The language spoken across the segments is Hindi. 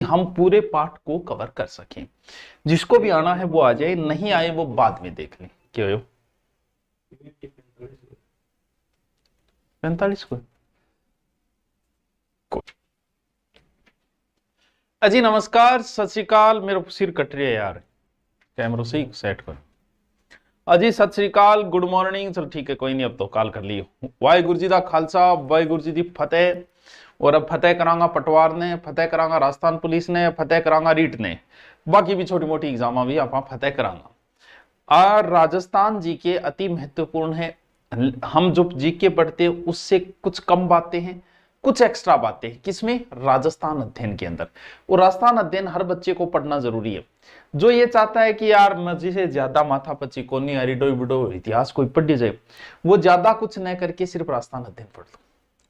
हम पूरे पाठ को कवर कर सकें। जिसको भी आना है वो आ जाए, नहीं आए वो बाद में देख लें। क्या हो 45 को अजी नमस्कार, सत श्री अकाल। मेरा सिर कट रही है यार, कैमरा से ही सेट कर। अजी सत श्री अकाल, गुड मॉर्निंग। चलो ठीक है, कोई नहीं, अब तो कॉल कर लियो। वाहिगुरु जी दा खालसा, वाहिगुरु जी दी फतेह। और अब फतेह करांगा पटवार ने, फतेह करांगा राजस्थान पुलिस ने, फतेह करांगा रीट ने, बाकी भी छोटी मोटी एग्जाम भी आप फतेह करांगा। और राजस्थान जीके अति महत्वपूर्ण है। हम जो जीके पढ़ते हैं उससे कुछ कम बातें हैं, कुछ एक्स्ट्रा बातें हैं। किसमें? राजस्थान अध्ययन के अंदर। और राजस्थान अध्ययन हर बच्चे को पढ़ना जरूरी है। जो ये चाहता है कि यार मर्जी से ज्यादा माथा पची को नहीं अरिडो बिडो इतिहास कोई पढ़ जाए, वो ज्यादा कुछ न करके सिर्फ राजस्थान अध्ययन पढ़ लो,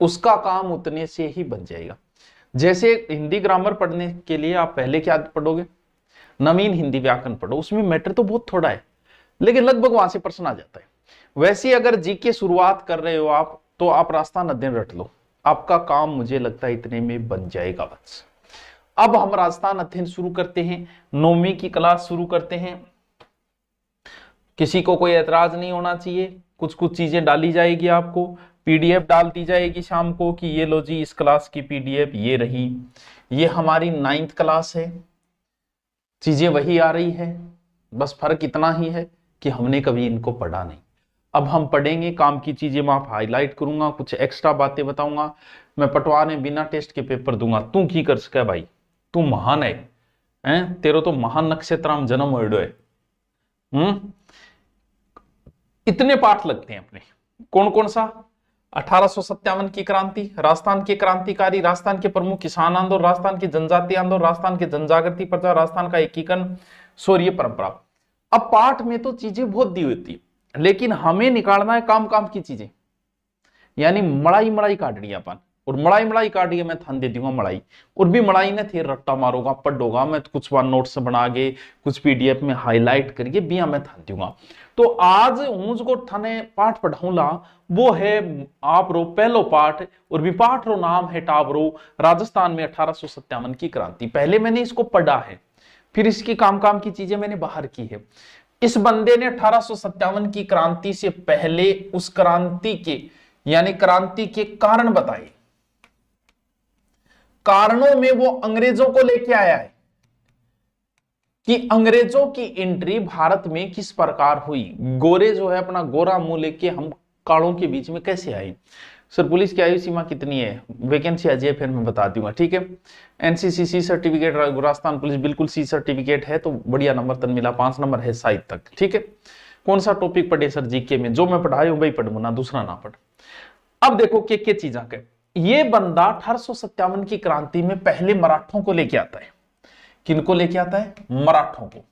उसका काम उतने से ही बन जाएगा। जैसे हिंदी ग्रामर पढ़ने के लिए आप पहले क्या पढ़ोगे? नवीन हिंदी व्याकरण पढ़ो, उसमें मैटर तो बहुत थोड़ा है लेकिन लगभग वहां से प्रश्न आ जाता है। वैसे अगर जीके शुरुआत कर रहे हो आप, तो आप राजस्थान अध्ययन रट लो, आपका काम मुझे लगता है इतने में बन जाएगा बस। अब हम राजस्थान अध्ययन शुरू करते हैं, 9वीं की क्लास शुरू करते हैं। किसी को कोई एतराज नहीं होना चाहिए। कुछ कुछ चीजें डाली जाएगी, आपको पीडीएफ डाल दी जाएगी शाम को कि ये लो जी इस क्लास की पीडीएफ ये रही। ये हमारी 9th क्लास है, चीजें वही आ रही है, बस फर्क इतना ही है कि हमने कभी इनको पढ़ा नहीं। अब हम पढ़ेंगे, काम की चीजें मैं आप हाईलाइट करूंगा, कुछ एक्स्ट्रा बातें बताऊंगा। मैं पटवार में बिना टेस्ट के पेपर दूंगा। तू की कर सके भाई, तू महान है, तेरो तो महान नक्षत्र में जन्म हो है। इतने पाठ लगते हैं अपने। कौन कौन सा? 1857 की क्रांति, राजस्थान के क्रांतिकारी, राजस्थान के प्रमुख किसान आंदोलन, राजस्थान के जनजाति आंदोलन, राजस्थान के जनजागृति प्रचार, राजस्थान का एकीकरण, शौर्य परंपरा। अब पाठ में तो चीजें बहुत दी होती है, लेकिन हमें निकालना है काम काम की चीजें, यानी मड़ाई मड़ाई काटनी है अपन। और मड़ाई मड़ाई काट के मैं थान दे दूंगा मड़ाई, और भी मड़ाई ने थे रट्टा मारूंगा, पढ़ोगा मैं कुछ बार नोट्स बना के, कुछ पीडीएफ में हाईलाइट करके बिया मैं थान दूंगा। तो आज हूं जो थाने पाठ पढ़ाऊंगा वो है आप रो पहलो पाठ, और भी पाठ रो नाम है टावरो, राजस्थान में 1857 की क्रांति। पहले मैंने इसको पढ़ा है, फिर इसकी काम काम की चीजें मैंने बाहर की है। इस बंदे ने 1857 की क्रांति से पहले उस क्रांति के यानी क्रांति के कारण बताए। कारणों में वो अंग्रेजों को लेके आया है कि अंग्रेजों की एंट्री भारत में किस प्रकार हुई, गोरे जो है अपना गोरा मुंह लेके हम कालों के बीच में कैसे आए। सर पुलिस की आयु सीमा कितनी है? वैकेंसी आ जाए फिर मैं बता दूंगा, ठीक है। NCC C certificate, Rajasthan police बिल्कुल सी सर्टिफिकेट है, तो बढ़िया नंबर तक मिला, 5 नंबर है शायद तक, ठीक है। कौन सा टॉपिक पढ़े सर जीके में? जो मैं पढ़ाई हूं वही पढ़ू ना, दूसरा ना पढ़। अब देखो के चीजा के, ये बंदा 1857 की क्रांति में पहले मराठों को लेके आता है। किनको लेके आता है? मराठों को।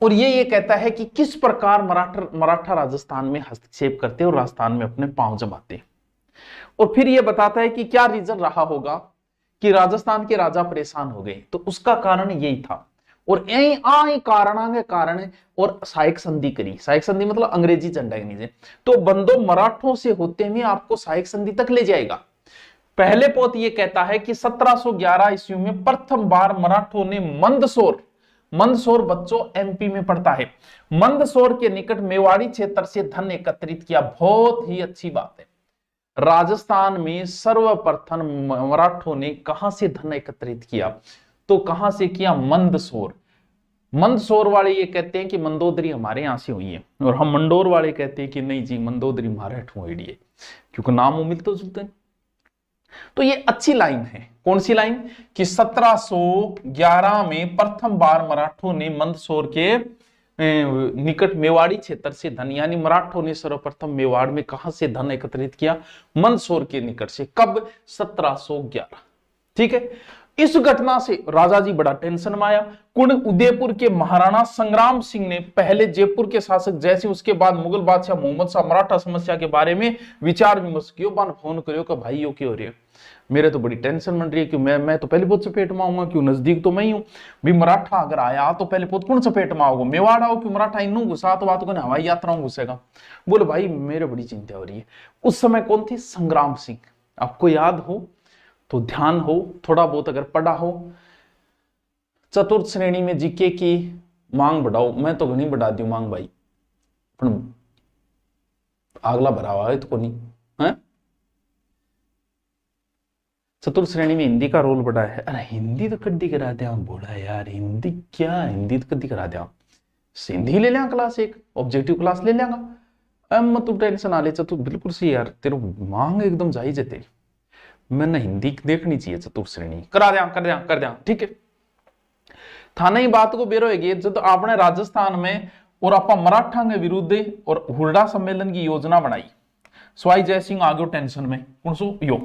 और ये कहता है कि किस प्रकार मराठा राजस्थान में हस्तक्षेप करते और राजस्थान में अपने पांव जमाते। और फिर ये बताता है कि क्या रीजन रहा होगा कि राजस्थान के राजा परेशान हो गए, तो उसका कारण यही था। और यही कारण और सहायक संधि करी। सहायक संधि मतलब अंग्रेजी झंडा के नीचे, तो बंदो मराठों से होते हुए आपको सहायक संधि तक ले जाएगा। पहले पोत ये कहता है कि 1711 ईस्वी में प्रथम बार मराठों ने मंदसौर बच्चों एमपी में पड़ता है, मंदसौर के निकट मेवाड़ी क्षेत्र से धन एकत्रित किया। बहुत ही अच्छी बात है। राजस्थान में सर्वप्रथम मराठों ने कहां से धन एकत्रित किया? तो कहां से किया? मंदसौर वाले ये कहते हैं कि मंदोदरी हमारे यहां से हुई है, और हम मंडोर वाले कहते हैं कि नहीं जी मंदोदरी मराठों हुई है, क्योंकि नाम वो मिलते जुलते हैं। तो ये अच्छी लाइन है। कौन सी लाइन? कि 1711 में प्रथम बार मराठों ने मंदसौर के निकट मेवाड़ी क्षेत्र से धन, यानी मराठों ने सर्वप्रथम मेवाड़ में कहां से धन एकत्रित किया? मंदसौर के निकट से। कब? 1711, ठीक है। इस घटना से राजा जी बड़ा टेंशन में आया। कुण उदयपुर के महाराणा संग्राम सिंह ने पहले जयपुर के शासक जैसे उसके बाद मुगल बादशाह मोहम्मद शाह मराठा समस्या के बारे में विचार विमर्श किया। फोन करियो कि भाई यो क्यों हो रही है, मेरे तो बड़ी टेंशन बन रही है कि मैं तो पहले बहुत चपेट में आऊंगा, क्यों नजदीक तो मैं ही हूं भी। मराठा अगर आया तो पहले बहुत कौन चपेट में आओगे? मेवाड़ आओ, क्यों मराठा इन घुसा तो बात को हवाई यात्रा घुसेगा। बोले भाई मेरे बड़ी चिंता हो रही है। उस समय कौन थे? संग्राम सिंह। आपको याद हो तो ध्यान हो, थोड़ा बहुत अगर पढ़ा हो, चतुर्थ श्रेणी में जीके की मांग बढ़ाओ। मैं तो घनी बढ़ा दी मांग भाई, पर अगला भरा हुआ है तो नहीं है। चतुर्थ श्रेणी में हिंदी का रोल बढ़ा है। अरे हिंदी तो कद्दी करा दिया बोला यार, हिंदी क्या, हिंदी तो कद्दी करा दिया। हिंदी ले लिया क्लास, एक ऑब्जेक्टिव क्लास ले लियांगा। मत तू टेंशन आ ले, तू बिल्कुल सही यार, तेरे मांग एकदम जायज है तेरी। मैंने हिंदी देखनी चाहिए चतुर्थ श्रेणी, करा दिया कर दिया कर दिया, ठीक है। थाना ही बात को बेरो है जब आपने राजस्थान में और आप मराठा के विरुद्ध और हुरडा सम्मेलन की योजना बनाई। स्वाई जय सिंह आ गयो टेंशन में, कौन सो यो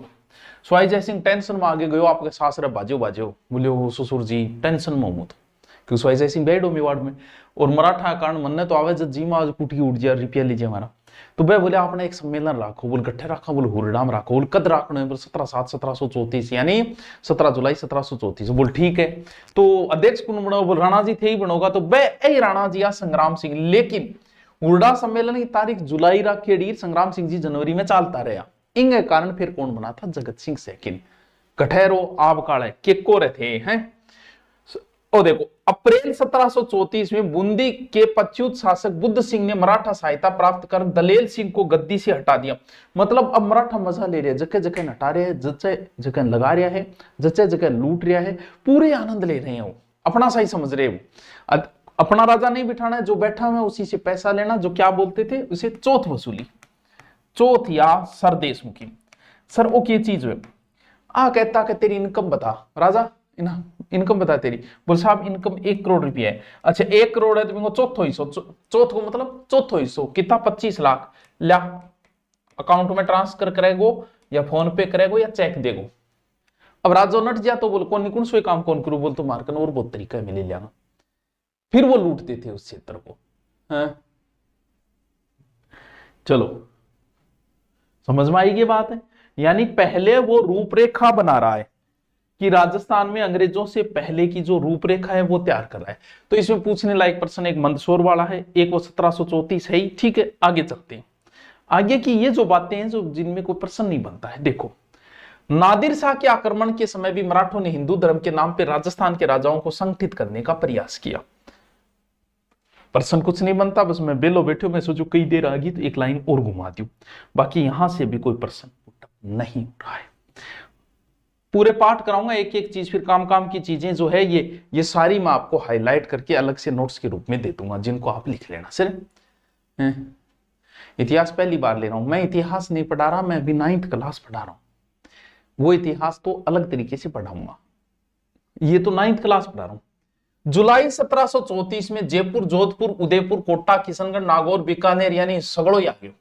स्वाई जय सिंह टेंशन में आगे गयो, आपके सासरे बाजो बाजो बोलियो ससुर जी टेंशन में हूं, क्योंकि स्वाई जय सिंह बैठ हो मेवाड़ में, और मराठा कारण मन ने तो आवे जब जी में आज कुटी उठ जाए रुपया लीजिए हमारा। तो वह बोले आपने एक सम्मेलन राखो, बोल गट्ठे रखा, बोल हुरडाम राखो, बोल कद राखना है, बोल 17/7/1734 यानी 17 जुलाई 1734। बोल ठीक है। तो अध्यक्ष कौन बनाओ, बोल राणा जी थे ही बनोगा। तो वह राणा जी या संग्राम सिंह, लेकिन हुरडा सम्मेलन की तारीख जुलाई रखेड़ी, संग्राम सिंह जी जनवरी में चालता रहा। इंगे कारण फिर कौन बना था, जगत सिंह सेकिन। कठहरो आप काले केको रहे थे हैं। और देखो अप्रैल 1734 में बूंदी के पच्युत शासक बुद्ध सिंह ने मराठा सहायता प्राप्त कर दलेल सिंह को गद्दी से हटा दिया। मतलब अब मराठा मजा ले रहे हैं, जगह जगह हटा रहे हैं, जगह जगह लगा रहा है, जगह जगह लूट रहा है, पूरे आनंद ले रहे हैं। वो अपना सही समझ रहे हो, अपना राजा नहीं बिठाना है, जो बैठा हुआ उसी से पैसा लेना, जो क्या बोलते थे उसे चौथ वसूली, चौथ या सरदेशमुखी। सर वो की चीज है आ कहता कि तेरी इनकम बता राजा, इनकम बता तेरी। बोल साहब इनकम 1 करोड़ रुपया है। अच्छा 1 करोड़ है तो मेरे को चौथो हिस्सो, चौथ को मतलब चौथो हिस्सो कितना 25 लाख ला अकाउंट में ट्रांसफर करेगो या फोन पे करेगो या चेक देगो। अब राजो नट जा तो बोल कौन कौन सो काम कौन करूं, बोल तो मार्कन और बहुत तरीका मिले लिया। फिर वो लूटते थे उस क्षेत्र को। चलो समझ में आएगी बात है। यानी पहले वो रूपरेखा बना रहा है कि राजस्थान में अंग्रेजों से पहले की जो रूपरेखा है वो तैयार कर रहा है। तो इसमें पूछने लायक प्रश्न एक मंदसौर वाला है, एक वो 1734 है ही, ठीक है। आगे चलते हैं, आगे की ये जो बातें हैं जो जिनमें कोई प्रश्न नहीं बनता है। देखो नादिर शाह के आक्रमण के समय भी मराठों ने हिंदू धर्म के नाम पर राजस्थान के राजाओं को संगठित करने का प्रयास किया। प्रश्न कुछ नहीं बनता, बस मैं बेलो बैठो, मैं सोचू कई देर आ गई तो एक लाइन और घुमा दूं, बाकी यहां से भी कोई प्रश्न नहीं उठ रहा है। पूरे पाठ कराऊंगा एक एक चीज, फिर काम काम की चीजें जो है ये सारी मैं आपको हाईलाइट करके अलग से नोट्स के रूप में दे दूंगा, जिनको आप लिख लेना। सर इतिहास पहली बार ले रहा हूं मैं, इतिहास नहीं पढ़ा रहा मैं, अभी 9th क्लास पढ़ा रहा हूं। वो इतिहास तो अलग तरीके से पढ़ाऊंगा, ये तो 9th क्लास पढ़ा रहा हूं। जुलाई 1734 में जयपुर, जोधपुर, उदयपुर, कोटा, किशनगढ़, नागौर, बीकानेर यानी सगड़ो आ गयो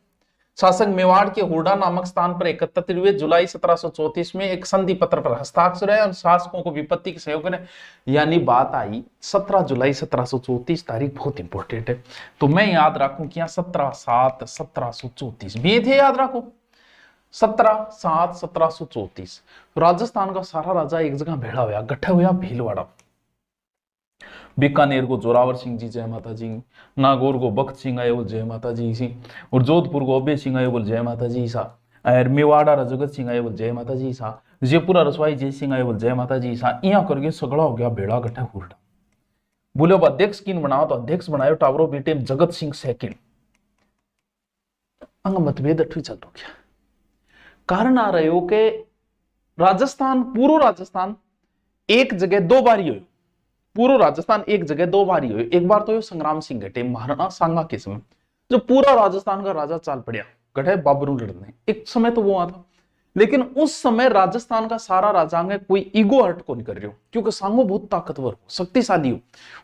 शासक मेवाड़ के हुरडा नामक स्थान पर एकत्रित हुए। जुलाई 1734 में एक संधि पत्र पर हस्ताक्षर है और शासकों को विपत्ति के सहयोग करें। यानी बात आई 17 जुलाई 1734 तारीख बहुत इंपॉर्टेंट है, तो मैं याद रखूं कि 17/7/1734 भी थे, याद रखो 17/7/1734। राजस्थान का सारा राजा एक जगह भेड़ा हुआ, गठा हुआ भीलवाड़ा। बीकानेर को जोरावर सिंह जी जय माता जी, नागौर को बख्त सिंह आए बोल जय माता जी सी, और जोधपुर को अबे सिंह आए बोल जय माता जी सा, और मेवाड़ा रजगत सिंह आए बोल जय माता जी सा, जयपुर रसवाई जय सिंह आए बोल जय माता जी सा। यहाँ करके सगड़ा हो गया बेड़ा गठा हुरडा। बोले अब अध्यक्ष किन बनाओ, तो अध्यक्ष बनायो टावरो बेटे जगत सिंह सेकंड। अंग मतभेद अठवी चल रहा क्या कारण आ रहे हो कि राजस्थान, पूर्व राजस्थान एक जगह 2 बार ही हो, पूर्व राजस्थान एक जगह 2 बार ही हुए। एक बार तो ये संग्राम सिंह गटे महाराणा सांगा के समय, जो पूरा राजस्थान का राजा चाल पड़ा गठे बाबरू लड़ने, एक समय तो वो आता। लेकिन उस समय राजस्थान का सारा राजांग कोई ईगो हर्ट को नहीं कर रहे हो, क्योंकि सांगो बहुत ताकतवर हो, शक्तिशाली हो,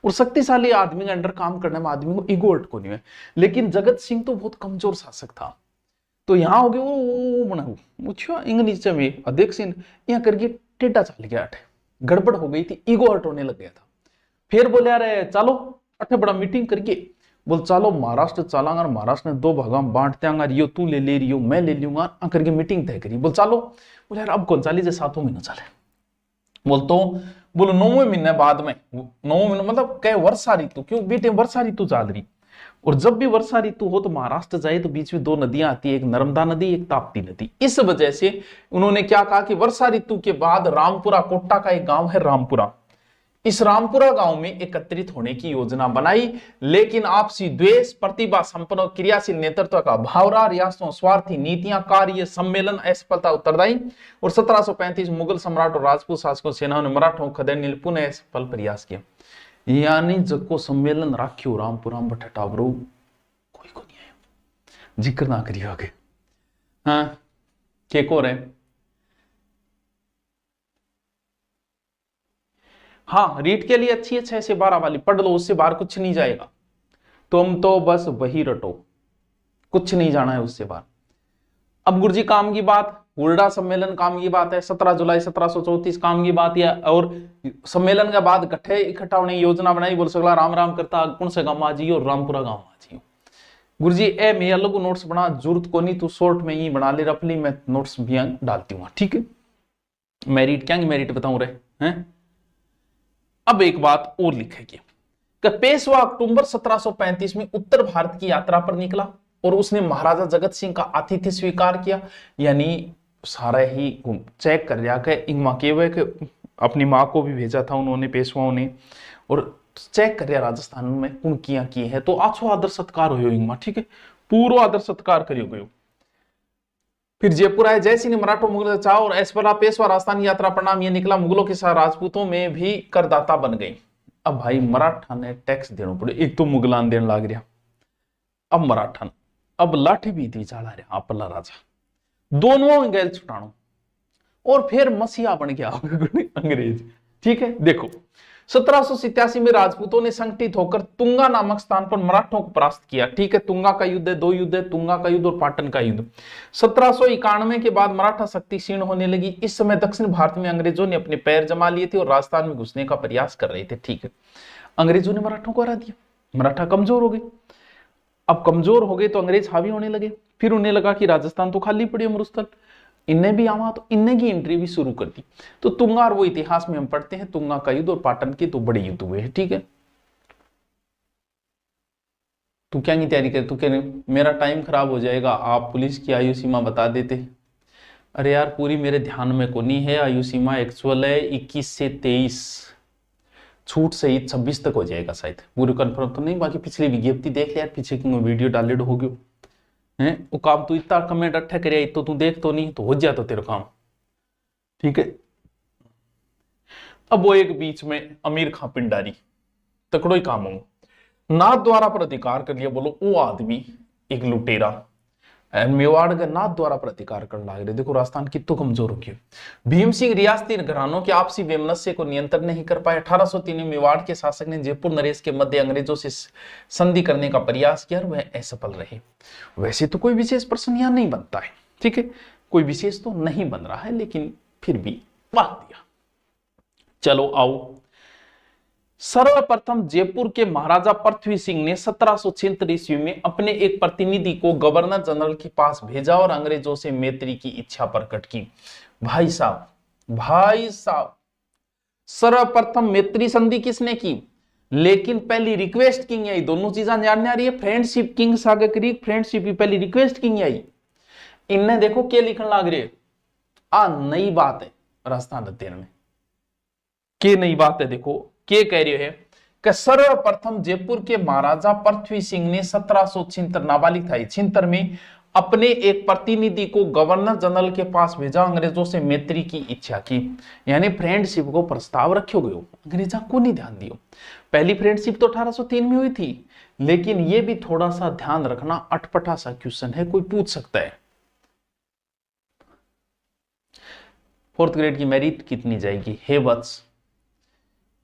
और शक्तिशाली आदमी के अंडर काम करने में आदमी को ईगो हर्ट को नहीं है। लेकिन जगत सिंह तो बहुत कमजोर शासक था, तो यहाँ हो गए वो बना इंग्लिश में अध्यक्ष यहाँ करके टेढ़ा चल गया, गड़बड़ हो गई थी, ईगो हर्ट होने लग गया था। फिर बोले अरे चलो अठे बड़ा मीटिंग करके, बोल चलो महाराष्ट्र चलांगा, महाराष्ट्र ने 2 भागा बांट देंगा, रियो तू ले ले रियो मैं ले लूंगा, करके मीटिंग तय करी। बोल चलो, बोले यार अब कौन चाली, 7वें महीना चले। बोल तो बोलो 9वें महीने बाद में, 9वें महीने मतलब कह वर्षा ऋतु, क्यों बेटे वर्षा ऋतु चल रही, और जब भी वर्षा ऋतु हो तो महाराष्ट्र जाए तो बीच में दो नदियां आती है, एक नर्मदा नदी, एक ताप्ती नदी। इस वजह से उन्होंने क्या कहा कि वर्षा ऋतु के बाद रामपुरा, कोट्टा का एक गांव है रामपुरा, इस रामपुरा गांव में एकत्रित होने की योजना बनाई, लेकिन आपसी द्वेष, प्रतिभा संपन्न और क्रियाशील नेतृत्व का अभाव रहा, रियासतों, स्वार्थी नीतियां, कार्य सम्मेलन असफलता उत्तरदायी। और 1735 मुगल सम्राट और राजपूत शासकों सेनाओं ने मराठों को खदेड़ने के लिए पुनः सफल प्रयास किया। यानी जको सम्मेलन राख्यो रामपुरा में ठटावरो कोई को नहीं आया, जिक्र ना करियो आगे। हाँ के को रहे, हाँ रीट के लिए अच्छी है 6 से 12 वाली, पढ़ लो, उससे बाहर कुछ नहीं जाएगा। तुम तो बस वही रटो, कुछ नहीं जाना है उससे बाहर। अब गुरुजी काम की बात, हुरडा सम्मेलन काम की बात है, 17 जुलाई 1734 काम की बात है। और सम्मेलन के बाद गठे इकट्ठा होने की योजना बनाई, बोल सकला राम राम करता कौन से गांव आ जियो, रामपुरा गांव आ जियो। गुरुजी ए मैं अलग नोट्स बना, जरूरत को नहीं, तू शॉर्ट में ही बना ले रफली, मैं नोट्स भी डालती हूँ, ठीक है। मेरिट क्या मेरिट बताऊं रहे हैं। अब एक बात और लिखेगी कि पेशवा अक्टूबर 1735 में उत्तर भारत की यात्रा पर निकला और उसने महाराजा जगत सिंह का आतिथ्य स्वीकार किया। यानी सारा ही चेक कर लिया कि इंगमा केवे के अपनी माँ को भी भेजा था उन्होंने, पेशवाओं ने, और चेक कर लिया राजस्थान में कौन किया किए है, तो आछो आदर सत्कार हो इंगमा, ठीक है, पूरा आदर सत्कार करियो गयो। फिर जयपुर आए, जैसी ने मराठों मुगल चाह और ऐश्वर्या पेशवा राजस्थान यात्रा परिणाम यह निकला, मुगलों के साथ राजपूतों में भी करदाता बन गई। अब भाई मराठा ने टैक्स देना पड़े, एक तो मुगलान देने लग रहा, अब मराठा, अब लाठी भी थी चाला रहा आपला राजा, दोनों गैल छुटाणो, और फिर मसीहा बन गया अंग्रेज, ठीक है। देखो 1787 में राजपूतों ने संगठित होकर तुंगा नामक स्थान पर मराठों को परास्त किया, ठीक है। तुंगा का युद्ध है, 2 युद्ध है, तुंगा का युद्ध और पाटन का युद्ध। 1791 के बाद मराठा शक्ति क्षीण होने लगी। इस समय दक्षिण भारत में अंग्रेजों ने अपने पैर जमा लिए थे और राजस्थान में घुसने का प्रयास कर रहे थे, ठीक है। अंग्रेजों ने मराठों को हरा दिया, मराठा कमजोर हो गए। अब कमजोर हो गए तो अंग्रेज हावी होने लगे, फिर उन्हें लगा कि राजस्थान तो खाली पड़ी है मरुस्थल, इन्हें भी आवा, तो इन्हें की एंट्री भी शुरू कर दी। तो तुंगा, और वो इतिहास में हम पढ़ते हैं तुंगा का युद्ध और पाटन के 2 बड़े युद्ध हुए हैं, ठीक है। तू क्या की तैयारी कर, तू कह मेरा टाइम खराब हो जाएगा, आप पुलिस की आयु सीमा बता देते। अरे यार पूरी मेरे ध्यान में को नहीं है, आयु सीमा एक्चुअल है 21 से 23, छूट सहित 26 तक हो जाएगा शायद, पूरी कंफर्म तो नहीं, बाकी पिछली विज्ञप्ति देख लिया, पीछे की वीडियो डाले हो गयो है। वो काम तू इतना कमेंट अट्ठा करे तो तू देख तो नहीं, तो हो जाता तेरा काम, ठीक है। अब वो एक बीच में अमीर खां पिंडारी तकड़ो ही काम हो, नाथ द्वारा पर अधिकार कर लिया। बोलो वो आदमी एक लुटेरा मेवाड़ के नाथ द्वारा पर अधिकार करने लग रहे। देखो राजस्थान कितना कमजोर हो गया। भीम सिंह रियासती घरानों के आपसी वैमनस्य को नियंत्रण नहीं कर पाए। 1803 में मेवाड़ के शासक ने जयपुर नरेश के मध्य अंग्रेजों से संधि करने का प्रयास किया और वह असफल रहे। वैसे तो कोई विशेष प्रश्न यहां नहीं बनता है, ठीक है, कोई विशेष तो नहीं बन रहा है, लेकिन फिर भी बात दिया। चलो आओ, सर्वप्रथम जयपुर के महाराजा पृथ्वी सिंह ने 1776 ईस्वी में अपने एक प्रतिनिधि को गवर्नर जनरल के पास भेजा और अंग्रेजों से मैत्री की इच्छा प्रकट की। भाई साहब सर्वप्रथम मैत्री संधि किसने की, लेकिन पहली रिक्वेस्ट किंग आई। दोनों चीजें जानने आ रही है, फ्रेंडशिप किंग सागे करी, फ्रेंडशिप की पहली रिक्वेस्ट किंग आई। इनने देखो क्या लिखने लग रहे, आ नई बात है राजस्थान अध्ययन में, के नई बात है। देखो के कह रहे हैं कि सर्वप्रथम जयपुर के महाराजा पृथ्वी सिंह ने 1776 नाबालिग था 76 में अपने एक प्रतिनिधि को गवर्नर जनरल के पास भेजा, अंग्रेजों से मैत्री की इच्छा की। यानी फ्रेंडशिप को प्रस्ताव रखे गयो, अंग्रेजा को नहीं ध्यान दियो। पहली फ्रेंडशिप तो 1803 में हुई थी, लेकिन यह भी थोड़ा सा ध्यान रखना, अटपटा सा क्वेश्चन है, कोई पूछ सकता है। 4th ग्रेड की मेरिट कितनी जाएगी? हे वत्स,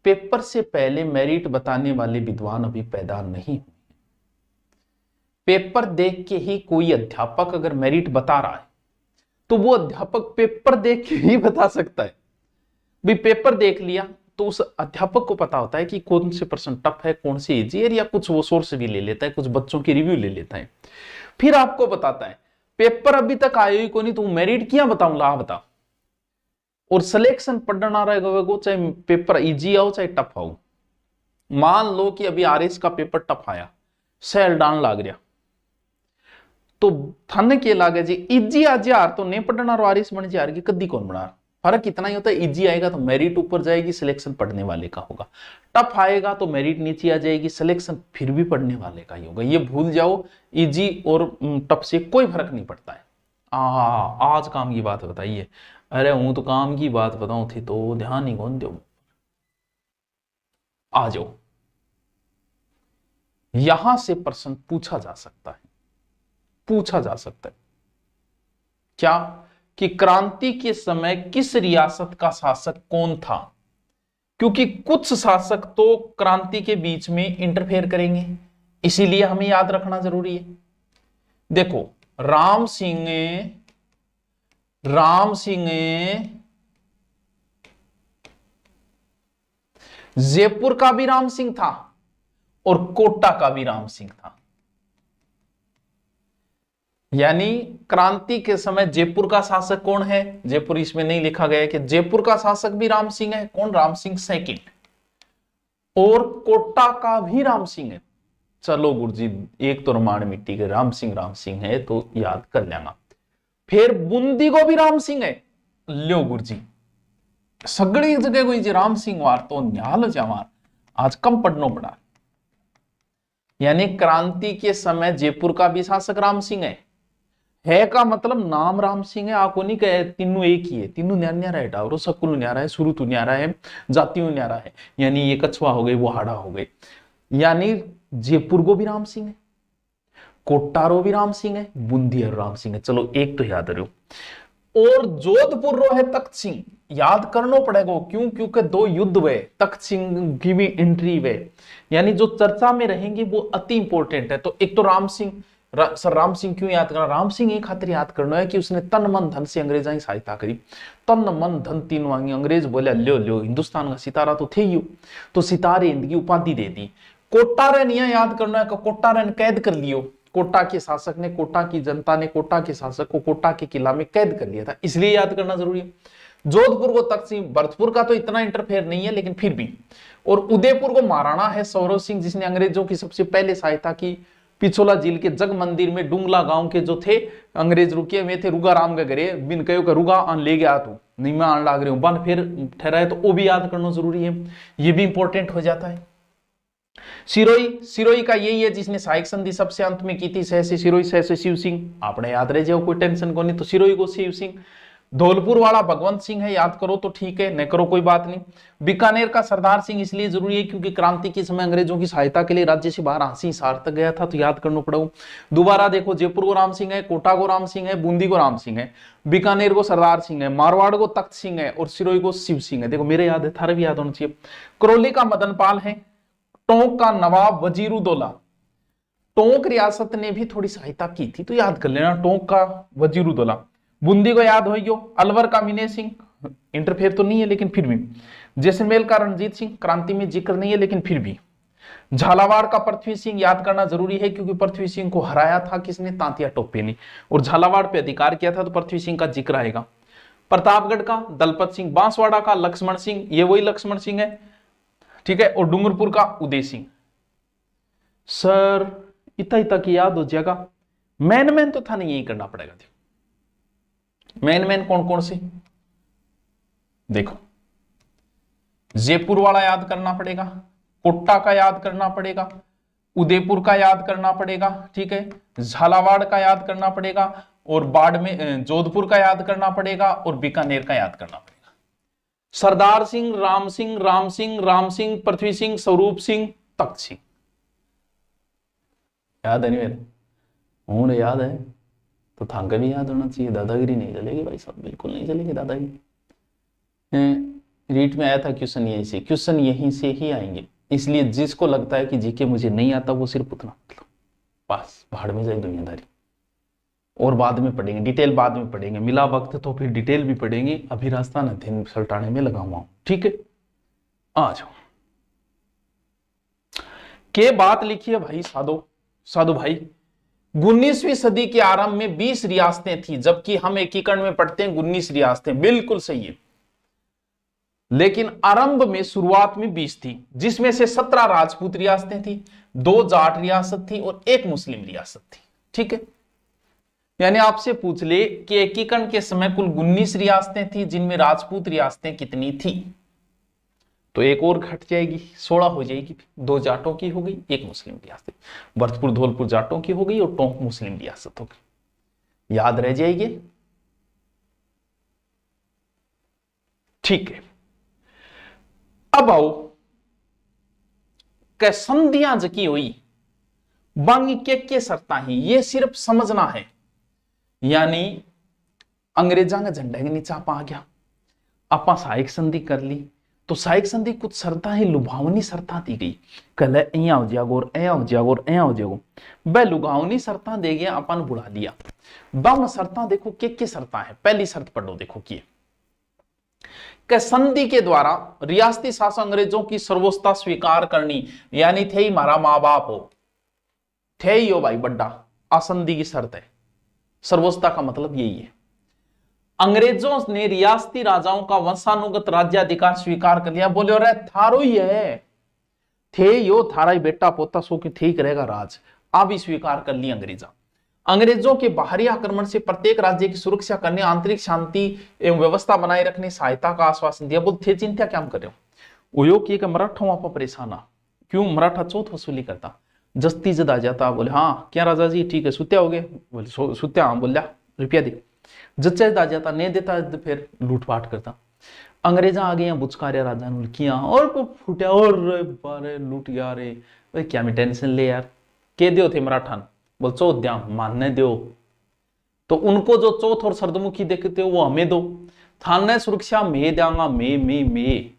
पेपर से पहले मेरिट बताने वाले विद्वान अभी पैदा नहीं हुए। पेपर देख के ही कोई अध्यापक अगर मेरिट बता रहा है तो वो अध्यापक पेपर देख के ही बता सकता है। भी पेपर देख लिया तो उस अध्यापक को पता होता है कि कौन से प्रश्न टफ है, कौन से इजी है, या कुछ वो सोर्स भी ले लेता है, कुछ बच्चों की रिव्यू ले लेता है, फिर आपको बताता है। पेपर अभी तक आयो ही को नहीं, तो मेरिट क्या बताऊंगा, आप बता। और सिलेक्शन पढ़ना रहेगा, चाहे पेपर इजी आओ चाहे टफ आओ। मान लो कि अभी आरएस का पेपर टफ आया, सैल डान लाग रहा तो थन के लागे जी इजी आज यार तो नहीं पढ़ना और वारिस बन जा रही कद्दी कौन बना। फर्क इतना ही होता है, इजी आएगा तो मेरिट ऊपर जाएगी, सिलेक्शन पढ़ने वाले का होगा। टफ आएगा तो मेरिट नीचे आ जाएगी, सिलेक्शन फिर भी पढ़ने वाले का ही होगा। ये भूल जाओ, इजी और टफ से कोई फर्क नहीं पड़ता है। आज काम की बात बताइए। अरे हूं तो काम की बात बताऊं थी तो ध्यान ही कौन दो। आ जाओ, यहां से प्रश्न पूछा जा सकता है, पूछा जा सकता है क्या कि क्रांति के समय किस रियासत का शासक कौन था। क्योंकि कुछ शासक तो क्रांति के बीच में इंटरफेयर करेंगे, इसीलिए हमें याद रखना जरूरी है। देखो राम सिंह जयपुर का भी राम सिंह था और कोटा का भी राम सिंह था। यानी क्रांति के समय जयपुर का शासक कौन है, जयपुर इसमें नहीं लिखा गया है कि जयपुर का शासक भी राम सिंह है। कौन? राम सिंह सेकंड। और कोटा का भी राम सिंह है। चलो गुरुजी, एक तो रमान मिट्टी के राम सिंह है तो याद कर लेना। फिर बूंदी को भी राम सिंह है। लो गुरुजी, सगड़ी जगह कोई जी राम सिंह वार तो न्याल जावार आज कम पढ़नो पड़ा। यानी क्रांति के समय जयपुर का भी शासक राम सिंह है का मतलब नाम राम सिंह है। आपको नहीं कहे तीनों एक ही है, तीनों न्यारा है, डावरो सकूल न्यारा है, शुरू तो न्यारा है, जातियों न्यारा है। यानी ये कछवा हो गए, वो हाड़ा हो गए। यानी जयपुर को भी राम सिंह है, कोटारो भी राम सिंह है, बूंदी और राम सिंह है। चलो एक तो याद रहो। और जोधपुर रो है तख्त सिंह, याद करना पड़ेगा। क्यों? क्योंकि दो युद्ध हुए, तख्त सिंह की भी एंट्री हुए, यानी जो चर्चा में रहेंगे वो अति इंपॉर्टेंट है। तो एक तो राम सिंह, सर राम सिंह क्यों याद करना? राम सिंह एक खातिर याद करना है कि उसने तन मन धन से अंग्रेजा की सहायता करी। तन मन धन तीन मांगी, अंग्रेज बोले लो हिंदुस्तान का सितारा तो थे ही, तो सितारे हिंद की उपाधि दे दी। कोटारे नहीं याद करना है, कोटारे ने कैद कर लियो। कोटा के शासक ने, कोटा की जनता ने कोटा के शासक को कोटा के किला में कैद कर लिया था, इसलिए याद करना जरूरी है। जोधपुर को तख्त सिंह, भरतपुर का तो इतना इंटरफेयर नहीं है लेकिन फिर भी। और उदयपुर को महाराणा है सौरव सिंह, जिसने अंग्रेजों की सबसे पहले सहायता की। पिछोला झील के जग मंदिर में डुंगला गांव के जो थे अंग्रेज रुके हुए थे, रुगा राम के घरे बिन कहो का रुगा आन ले गया तू नहीं मैं आन लाग रही हूं बन फिर ठहराए, तो वो भी याद करना जरूरी है, ये भी इंपॉर्टेंट हो जाता है। सिरोही का यही है जिसने सहायक संधि सबसे अंत में की थी, सहसे सिरोही सहसे शिव सिंह, आपने याद रह जाओ, कोई टेंशन को नहीं। तो सिरोही को शिव सिंह। धौलपुर वाला भगवंत सिंह है, याद करो तो ठीक है, न करो कोई बात नहीं। बीकानेर का सरदार सिंह इसलिए जरूरी है क्योंकि क्रांति के समय अंग्रेजों की सहायता के लिए राज्य से बाहर हांसी हिसार तक गया था, तो याद करना पड़ेगा। दोबारा देखो, जयपुर को राम सिंह है, कोटा को राम सिंह है, बूंदी को राम सिंह है, बीकानेर को सरदार सिंह है, मारवाड़ को तख्त सिंह है और सिरोही को शिव सिंह है। देखो मेरे याद है, थारे भी याद होना चाहिए। करौली का मदनपाल है, टोंक का नवाब वजीरुद्दौला, टोंक रियासत ने भी थोड़ी सहायता की थी तो याद कर लेना, टोंक का वजीरुद्दौला। बूंदी को याद हो, अलवर का मिने सिंह, इंटरफेयर तो नहीं है लेकिन फिर भी। जैसलमेर का रणजीत सिंह, क्रांति में जिक्र नहीं है लेकिन फिर भी। झालावाड़ का पृथ्वी सिंह याद करना जरूरी है क्योंकि पृथ्वी सिंह को हराया था किसने? तांतिया टोपे ने, और झालावाड़ पे अधिकार किया था, तो पृथ्वी सिंह का जिक्र आएगा। प्रतापगढ़ का दलपत सिंह, बांसवाड़ा का लक्ष्मण सिंह, ये वही लक्ष्मण सिंह है, ठीक है, और डूंगरपुर का उदय सिंह। सर इतना की याद हो जाएगा, मैन तो था नहीं, यही करना पड़ेगा। मैन कौन कौन से? देखो जयपुर वाला याद करना पड़ेगा, कोटा का याद करना पड़ेगा, उदयपुर का याद करना पड़ेगा, ठीक है, झालावाड़ का याद करना पड़ेगा, और बाड़मेर जोधपुर का याद करना पड़ेगा, और बीकानेर का याद करना पड़ेगा। सरदार सिंह, राम सिंह, राम सिंह, राम सिंह, पृथ्वी सिंह, स्वरूप सिंह, तख्त सिंह। याद है नहीं मेरे? हूं याद है तो थांका भी याद होना चाहिए। दादागिरी नहीं चलेगी भाई साहब, बिल्कुल नहीं चलेगी दादागिरी। रीट में आया था क्वेश्चन यहीं से, क्वेश्चन यहीं से ही आएंगे, इसलिए जिसको लगता है कि जीके मुझे नहीं आता वो सिर्फ उतना मतलब बस भाड़ में जाए दुनियादारी। और बाद में पढ़ेंगे, डिटेल बाद में पढ़ेंगे, मिला वक्त तो फिर डिटेल भी पढ़ेंगे। अभी राजस्थान अध्ययन सल्टाने में लगा हुआ हूं, ठीक है। आ जाओ, के बात लिखी है भाई साधु भाई। 19वीं सदी के आरंभ में 20 रियासतें थी, जबकि हम एकीकरण में पढ़ते हैं 19 रियासतें, बिल्कुल सही है। लेकिन आरंभ में शुरुआत में 20 थी, जिसमें से 17 राजपूत रियासतें थी, 2 जाट रियासत थी और 1 मुस्लिम रियासत थी। ठीक है, यानी आपसे पूछ ले कि एकीकरण के समय कुल 19 रियासतें थी, जिनमें राजपूत रियासतें कितनी थी, तो एक और घट जाएगी, 16 हो जाएगी। 2 जाटों की हो गई, 1 मुस्लिम रियासत, भरतपुर धौलपुर जाटों की हो गई और टोंक मुस्लिम रियासत हो गई। याद रह जाएगी। ठीक है, अब आओ कै संधियां जकी हुई बांगी के शर्ता ही, ये सिर्फ समझना है। यानी अंग्रेजा का झंडे के नीचे आप आ गया, आप सहायक संधि कर ली, तो सहायक संधि कुछ शर्ता ही लुभावनी शर्ता दी गई, कल ऐया हो जाएगा और ऐया हो जाएगा और ऐया हो जाएगा, वह लुभावनी शर्ता दे गया, अपन बुला लिया। बम शर्ता देखो के शर्ता है। पहली शर्त पढ़ो, देखो कि संधि के द्वारा रियासती शासन अंग्रेजों की सर्वोच्चता स्वीकार करनी, यानी थे ही मारा माँ बाप हो, थे ही हो भाई बड्डा, असंधि की शर्त है। सर्वोच्चता का मतलब यही है, अंग्रेजों ने रियासती राजाओं का वंशानुगत राज्याधिकार स्वीकार कर लिया। बोले अरे थारो ही है, थे यो थारा ही बेटा पोता सो के ठीक रहेगा राज, अब ही स्वीकार कर ली अंग्रेजा। अंग्रेजों के बाहरी आक्रमण से प्रत्येक राज्य की सुरक्षा करने, आंतरिक शांति एवं व्यवस्था बनाए रखने सहायता का आश्वासन दिया। बोल थे चिंता क्या कर रहे हो, उयो की मराठा आप परेशान आ, क्यों मराठा चौथ वसूली करता, जस्ती जद आ जाता। बोले हाँ क्या राजा जी ठीक है, सुत्या हो गए, बोले सुत्या, हाँ बोलिया रुपया दे, जच्चेद आ जाता, नहीं देता फिर लूटपाट करता। अंग्रेजा आ गए बुचकारिया राजा ने किया और को फुटिया और बारे लूट गया रे, भाई क्या मैं टेंशन ले यार, के दियो थे मराठा, बोल चौथ द्या मानने दो, तो उनको जो चौथ और सरदमुखी देखते हो वो हमें दो, थाने सुरक्षा मैं देंगा, मैं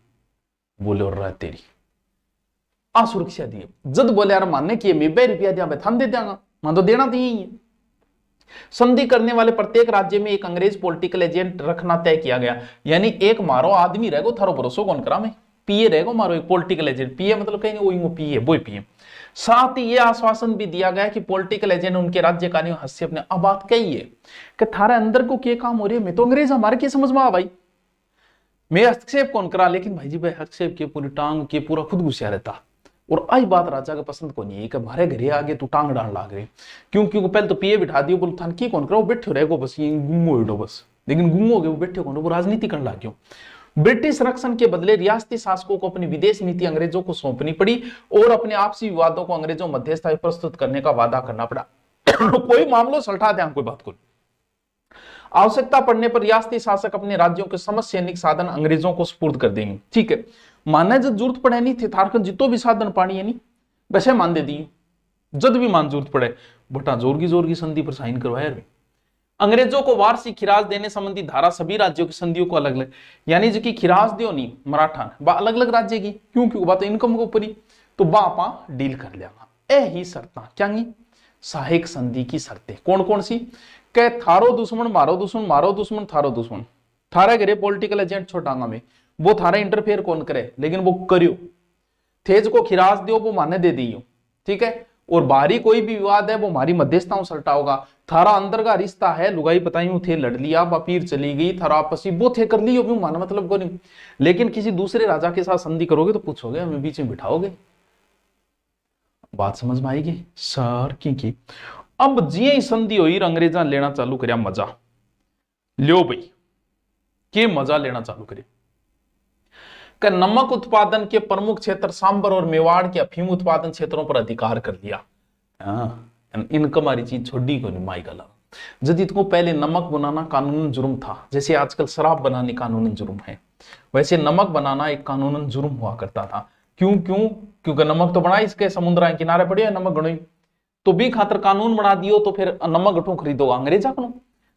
बोले और रहा तेरी असुरक्षा दिए। जद बोले यार मानने की मैं 2 रुपया दिया, मैं थान दे देंगा, मान तो देना तो यही है। संधि करने वाले प्रत्येक राज्य में एक अंग्रेज पॉलिटिकल एजेंट रखना तय किया गया, यानी एक मारो आदमी रहेगा, थारो भरोसा कौन करा में, पीए रहेगा मारो एक पॉलिटिकल एजेंट, पीए मतलब कहेंगे वो पीए वो पीए। साथ ही यह आश्वासन भी दिया गया कि पॉलिटिकल एजेंट उनके राज्य का हस्तक्षेप ने। अब बात कही है कि थारे अंदर को क्या काम हो रही है, मैं तो अंग्रेज हमारे क्या समझ में आ भाई, मैं हस्तक्षेप कौन करा, लेकिन भाई जी भाई हस्तक्षेप के पूरी टांग के पूरा खुद घुसिया रहता। और आई बात राजा का पसंद को नहीं है कि हमारे घरे आगे तू टांग डाल लाग रही, क्यों क्योंकि पहले तो पीए बिठा दियो, बोल थान की कौन करो, बैठे रहेगो बस ये गुंगो हिडो बस, लेकिन गुंगो हो गए वो बैठे कौन, वो राजनीति करने लग गयो। ब्रिटिश रक्षण के बदले रियासती शासकों को अपनी विदेश नीति अंग्रेजों को सौंपनी पड़ी और अपने आपसी विवादों को अंग्रेजों मध्यस्थता प्रस्तुत करने का वादा करना पड़ा। कोई मामलो सल्टा दे, कोई बात को आवश्यकता पड़ने पर रियासती शासक अपने राज्यों के समस्त सैनिक साधन अंग्रेजों को सुपुर्द कर देंगे। ठीक है, मानना जब जरूरत पड़े नहीं थे थारकन जितो भी साधन पानी है नहीं वैसे मान दे दिए, जद भी मान जरूरत पड़े बटा जोर की संधि पर साइन करवाया। अंग्रेजों को वार्षिक खिराज देने संबंधी धारा सभी राज्यों की संधियों को अलग अलग, यानी जो की खिराज दियो नहीं मराठा बा अलग अलग राज्य की, क्यों क्यों बात इनकम को ऊपर तो बा आप डील कर लेगा। ए ही शर्ता क्या सहायक संधि की शर्तें कौन कौन सी, कह थारो दुश्मन मारो दुश्मन, मारो दुश्मन थारो दुश्मन, थारा करे पॉलिटिकल एजेंट छोटांगा में वो थारा इंटरफेयर कौन करे, लेकिन वो करियो, थेज को खिराज दियो वो माने दे दियो। ठीक है, और बाहरी कोई भी विवाद है वो हमारी मध्यस्थता सल्टा होगा। थारा अंदर का रिश्ता है लुगाई बताई थे लड़ लिया बापीर चली गई, थारा आपसी वो थे कर लियो, माना मतलब को नहीं, लेकिन किसी दूसरे राजा के साथ संधि करोगे तो पूछोगे हमें बीच में बिठाओगे। बात समझ में आएगी सर की। अब जिये ही संधि हुई अंग्रेजा लेना चालू करया मजा, लियो भाई के मजा लेना चालू करे। का नमक उत्पादन के प्रमुख क्षेत्र सांबर और मेवाड़ के अफीम उत्पादन क्षेत्रों पर अधिकार कर लिया। इनकम हमारी चीज छोड़ी को नहीं माई गला, जब इनको पहले नमक बनाना कानूनन जुर्म था, जैसे आजकल शराब बनाने कानूनन जुर्म है, वैसे नमक बनाना एक कानूनन जुर्म हुआ करता था। क्यों क्यों क्योंकि नमक तो बना इसके समुद्र के किनारे पड़े नमक गणोई, तो भी खातर कानून बना दियो तो फिर नमक गठो खरीदो अंग्रेजा को।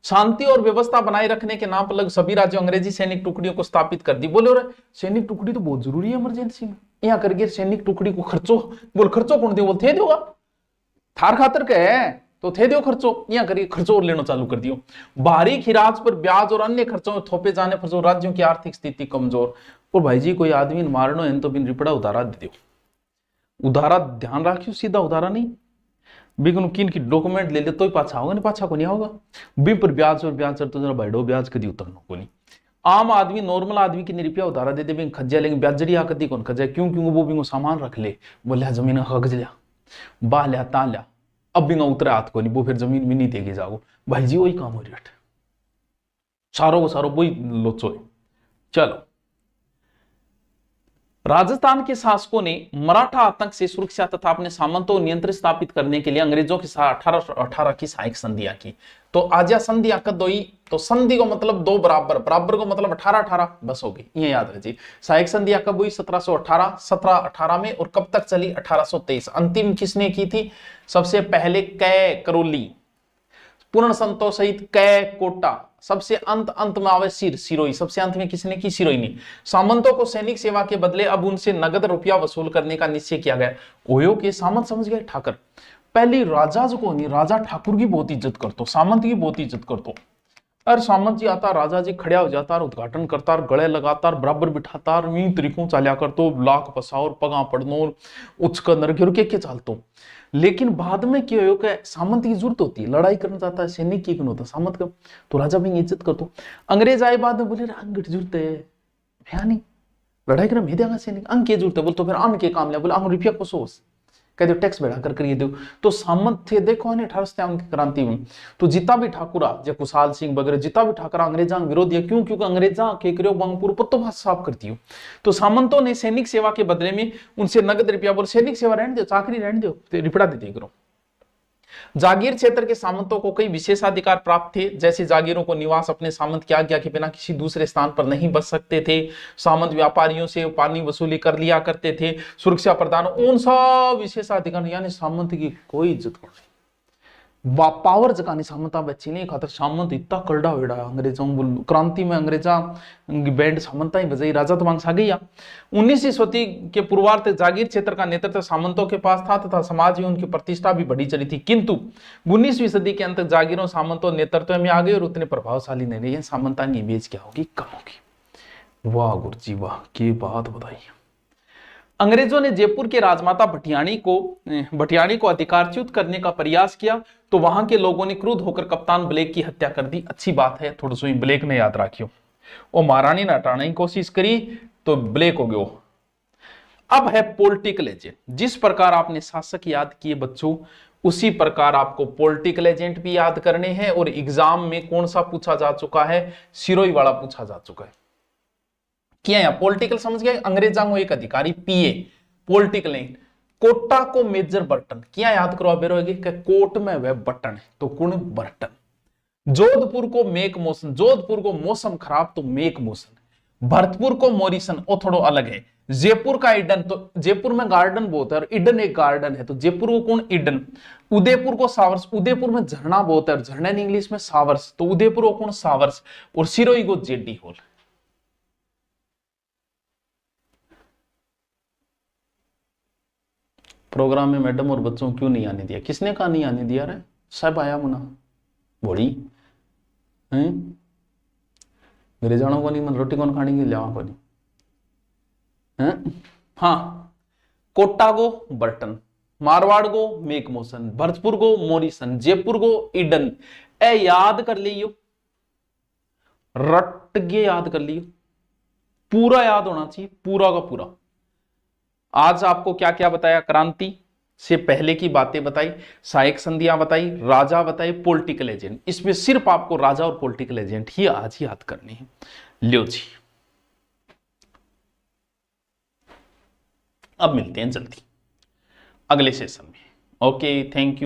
शांति और व्यवस्था बनाए रखने के नाम पर लग सभी राज्यों अंग्रेजी सैनिक टुकड़ियों को स्थापित कर दी। बोले रे सैनिक टुकड़ी तो बहुत जरूरी है इमरजेंसी में, यहाँ करके सैनिक टुकड़ी को खर्चो, बोल खर्चो कौन दे, बोल थे दोगा थार खातर के है तो थे दो खर्चो, यहाँ करके खर्चो और लेना चालू कर दियो। बाहरी खिराज पर ब्याज और अन्य खर्चों में थोपे जाने पर जो राज्यों की आर्थिक स्थिति कमजोर, और भाई जी कोई आदमी मारनो है तो बिन रिपड़ा उधारा दे दो, उधारा ध्यान रखियो, सीधा उधारा नहीं, बिगन किन की डॉक्यूमेंट ले ले तो ही पाछा होगा नहीं, पाछा को नहीं होगा, बी पर ब्याज और ब्याज तो जरा बैठो ब्याज कभी उतरना को नहीं। आम आदमी नॉर्मल आदमी की रुपया उधारा दे दे भी खज्जा, लेकिन ब्याजड़ी आकती कौन खज्जा, क्यों क्यों वो भी सामान रख ले, बोले जमीन खगज लिया बाह लिया ता लिया, अब भी उतरे हाथ को नहीं, वो फिर जमीन भी नहीं देगी जाओ भाई जी, वही काम हो रही है सारो को सारो वही लोचो है। चलो, राजस्थान के शासकों ने मराठा आतंक से सुरक्षा तथा अपने सामंतों को नियंत्रण स्थापित करने के लिए अंग्रेजों के साथ 1818 की सहायक संधियां की। तो आजा संधि कद हुई, तो संधि को मतलब दो बराबर, बराबर को मतलब 18-18 बस हो गई, ये याद रखिए। सहायक संधि कब हुई? 1718, 1718 में, और कब तक चली? 1823। अंतिम किसने की थी? सबसे पहले कै करोली, पूर्ण संतोष सहित कै कोटा, सबसे अंत में आवे सिर सिरोही, सबसे अंत में किसने की? सिरोही ने। सामंतों को सैनिक सेवा के बदले अब उनसे नगद रुपया वसूल करने का निश्चय किया गया। ओयो के सामंत समझ गए ठाकर, पहले राजा को नहीं, राजा ठाकुर की बहुत इज्जत करतो, सामंत की बहुत इज्जत करतो। और सामंत जी आता, राजा जी खड़ा हो जाता, उद्घाटन करता, गले लगाता, बराबर बिठाता, तरीकों चाल्या करतो, लाख पसाओ पगा पड़नो, उचका नरघे रुके के चालतो। लेकिन बाद में क्या हो कि सामंत की जरूरत होती है, लड़ाई करना चाहता है, सैनिक की होता सामंत का, तो राजा भी इज्जत करतो। अंग्रेज आए बाद में बोले अंगठ जरूरत है भैया, नहीं लड़ाई कर में देगा सैनिक, अंग की जरूरत है, बोल तो फिर अन्न के काम लिया, बोले अंग रुपया को सोच कह दो, टैक्स बढ़ा कर करिए दो। तो सामंत थे, देखो 1857 की क्रांति में तो जितना भी ठाकुरा, जय कुशाल सिंह वगैरह जितना भी ठाकुरा अंग्रेजा विरोध है, क्यों? क्योंकि अंग्रेजा के करियो बांगपुर पर तो बात साफ करती हो। तो सामंतों ने सैनिक सेवा के बदले में उनसे नगद रुपया, बोले सैनिक सेवा रहने दो, चाकरी रहने दो, रिपड़ा देते करो। जागीर क्षेत्र के सामंतों को कई विशेषाधिकार प्राप्त थे, जैसे जागीरों को निवास अपने सामंत की आज्ञा के बिना किसी दूसरे स्थान पर नहीं बस सकते थे, सामंत व्यापारियों से पानी वसूली कर लिया करते थे, सुरक्षा प्रदान, उन सब विशेषाधिकार, यानी सामंत की कोई इज्जत नहीं, पावर जगानी सामंता बच्ची नहीं खातर। सामंत इतना करड़ा हुआ अंग्रेजों क्रांति में, अंग्रेजा बैंड सामंता ही बजाई, राजा तो मांग गया। 19वीं शताब्दी के पूर्वार्ध जागीर क्षेत्र का नेतृत्व सामंतों के पास था तथा समाज में उनकी प्रतिष्ठा भी बढ़ी चली थी, किंतु 19वीं सदी के अंत जागीरों सामंतों नेतृत्व में आ गए और उतने प्रभावशाली नहीं रहे। सामंता की इमेज क्या होगी? कम होगी। वाह गुरु जी वाह, की बात बताई। अंग्रेजों ने जयपुर के राजमाता भटियाणी को अधिकारच्युत करने का प्रयास किया, तो वहां के लोगों ने क्रुद्ध होकर कप्तान ब्लेक की हत्या कर दी। अच्छी बात है, थोड़ा सा ब्लेक ने याद रखियो, वो महारानी ने हटाने की कोशिश करी तो ब्लेक हो गयो। अब है पॉलिटिकल एजेंट। जिस प्रकार आपने शासक याद किए बच्चों, उसी प्रकार आपको पॉलिटिकल एजेंट भी याद करने हैं। और एग्जाम में कौन सा पूछा जा चुका है? सिरोही वाला पूछा जा चुका है। क्या है पॉलिटिकल समझ गए? अंग्रेजा को एक अधिकारी पीए, पॉलिटिकल नहीं। कोटा को मेजर बर्टन, क्या याद करो बेरोगी कि कोट में वह बटन है, तो कौन? बर्टन। जोधपुर को मेक मोशन, जोधपुर को मौसम खराब तो मेक मोशन। भरतपुर को मोरिसन, वो थोड़ा अलग है। जयपुर का ईडन, तो जयपुर में गार्डन बहुत है और ईडन एक गार्डन है, तो जयपुर को कौन? ईडन। उदयपुर को सावर्स, उदयपुर में झरना बहुत है और झरना इंग्लिश में सावर्स, तो उदयपुर को कौन? सावर्स। और सिरोही को जेडी हॉल। प्रोग्राम में मैडम और बच्चों क्यों नहीं आने दिया? किसने कहा नहीं आने दिया? रे सब आया मुना बोड़ी हैं, मेरे जानो को नहीं, मन रोटी कौन खाने की लिया को नहीं हैं। हाँ, कोटा को बर्टन, मारवाड़ को मेक मोशन, भरतपुर को मोरिसन, जयपुर को ईडन। ए याद कर लियो, रट के याद कर लियो, पूरा याद होना चाहिए, पूरा का पूरा। आज आपको क्या क्या बताया? क्रांति से पहले की बातें बताई, सहायक संधियां बताई, राजा बताई, पॉलिटिकल एजेंट। इसमें सिर्फ आपको राजा और पॉलिटिकल एजेंट ही आज याद करनी है। लियो जी, अब मिलते हैं जल्दी अगले सेशन में। Okay, thank you.